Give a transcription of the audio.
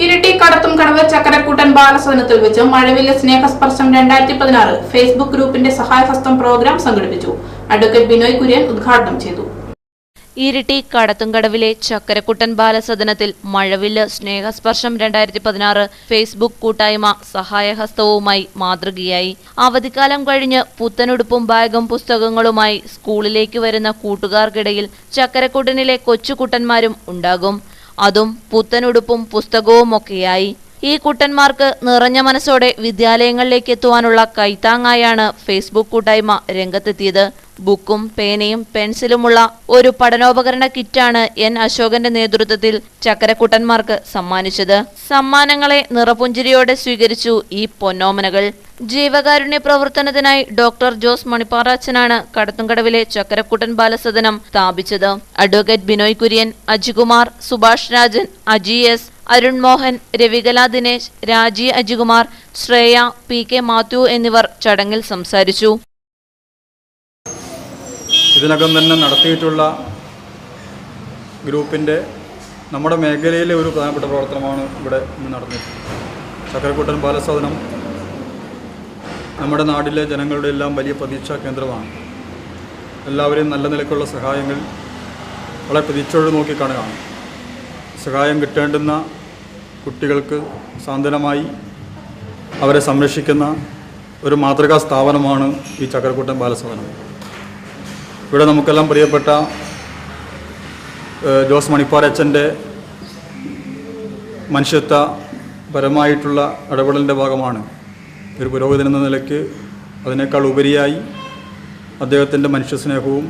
ഇരിട്ടി കടത്തുംകടവ് ചക്കരക്കൂട്ടൻ ബാലസദനത്തിൽ വെച്ച് മഴവില്ല് സ്നേഹസ്പർശം 2016 ഫേസ്ബുക്ക് ഗ്രൂപ്പിന്റെ സഹായഹസ്തം പ്രോഗ്രാം സംഘടിപ്പിച്ചു. അഡ്വക്കേറ്റ് ബിനോയ് കുര്യൻ ഉദ്ഘാടനം ചെയ്തു. ഇരിട്ടി കടത്തുംകടവിലെ ചക്കരക്കുട്ടൻ ബാലസദനത്തിൽ മഴവില്ല് സ്നേഹസ്പർശം 2016 ഫേസ്ബുക്ക് കൂട്ടായ്മ സഹായഹസ്തവുമായി മാതൃകയായി. അവധിക്കാലം കഴിഞ്ഞ് പുത്തനുടുപ്പും ബാഗും പുസ്തകങ്ങളുമായി സ്കൂളിലേക്ക് വരുന്ന കൂട്ടുകാർക്കിടയിൽ ചക്കരക്കുട്ടനിലെ കൊച്ചുകുട്ടന്മാരും ഉണ്ടാകും. അതും പുത്തനുടുപ്പും പുസ്തകവുമൊക്കെയായി. ഈ കുട്ടന്മാർക്ക് നിറഞ്ഞ മനസ്സോടെ വിദ്യാലയങ്ങളിലേക്ക് എത്തുവാനുള്ള കൈത്താങ്ങായാണ് ഫേസ്ബുക്ക് കൂട്ടായ്മ രംഗത്തെത്തിയത്. ബുക്കും പേനയും പെൻസിലുമുള്ള ഒരു പഠനോപകരണ കിറ്റാണ് എൻ അശോകന്റെ നേതൃത്വത്തിൽ ചക്കരക്കുട്ടന്മാർക്ക് സമ്മാനിച്ചത്. സമ്മാനങ്ങളെ നിറപുഞ്ചിരിയോടെ സ്വീകരിച്ചു ഈ പൊന്നോമനകൾ. ജീവകാരുണ്യ പ്രവർത്തനത്തിനായി ഡോക്ടർ ജോസ് മണിപ്പാറച്ചനാണ് കടത്തുംകടവിലെ ചക്കരക്കുട്ടൻ ബാലസദനം സ്ഥാപിച്ചത്. അഡ്വക്കേറ്റ് ബിനോയ് കുര്യൻ, അജികുമാർ, സുഭാഷ് രാജൻ, അജി എസ്, അരുൺ മോഹൻ, രവികല ദിനേശ്, രാജി അജികുമാർ, ശ്രേയ, പി കെ മാത്യു എന്നിവർ ചടങ്ങിൽ സംസാരിച്ചു. ഇതിനകം തന്നെ നടത്തിയിട്ടുള്ള ഗ്രൂപ്പിൻ്റെ നമ്മുടെ മേഖലയിലെ ഒരു പ്രധാനപ്പെട്ട പ്രവർത്തനമാണ് ഇവിടെ ഇന്ന് നടന്നിട്ടുള്ളത്. ചക്കരക്കുട്ടൻ ബാലസദനം നമ്മുടെ നാട്ടിലെ ജനങ്ങളുടെ എല്ലാം വലിയ പ്രതീക്ഷാ കേന്ദ്രമാണ്. എല്ലാവരെയും നല്ല നിലക്കുള്ള സഹായങ്ങൾ വളരെ പ്രതീക്ഷയോടെ നോക്കിക്കാണുകയാണ്. സഹായം കിട്ടേണ്ടുന്ന കുട്ടികൾക്ക് സാന്ത്വനമായി അവരെ സംരക്ഷിക്കുന്ന ഒരു മാതൃകാ സ്ഥാപനമാണ് ഈ ചക്കരക്കുട്ടൻ ബാലസദനം. ഇവിടെ നമുക്കെല്ലാം പ്രിയപ്പെട്ട ജോസ് മണിപ്പാറച്ചൻ്റെ മനുഷ്യത്വപരമായിട്ടുള്ള ഇടപെടലിൻ്റെ ഭാഗമാണ് ഒരു പുരോഹിതൻ എന്ന നിലയ്ക്ക് അതിനേക്കാൾ ഉപരിയായി അദ്ദേഹത്തിൻ്റെ മനുഷ്യസ്നേഹവും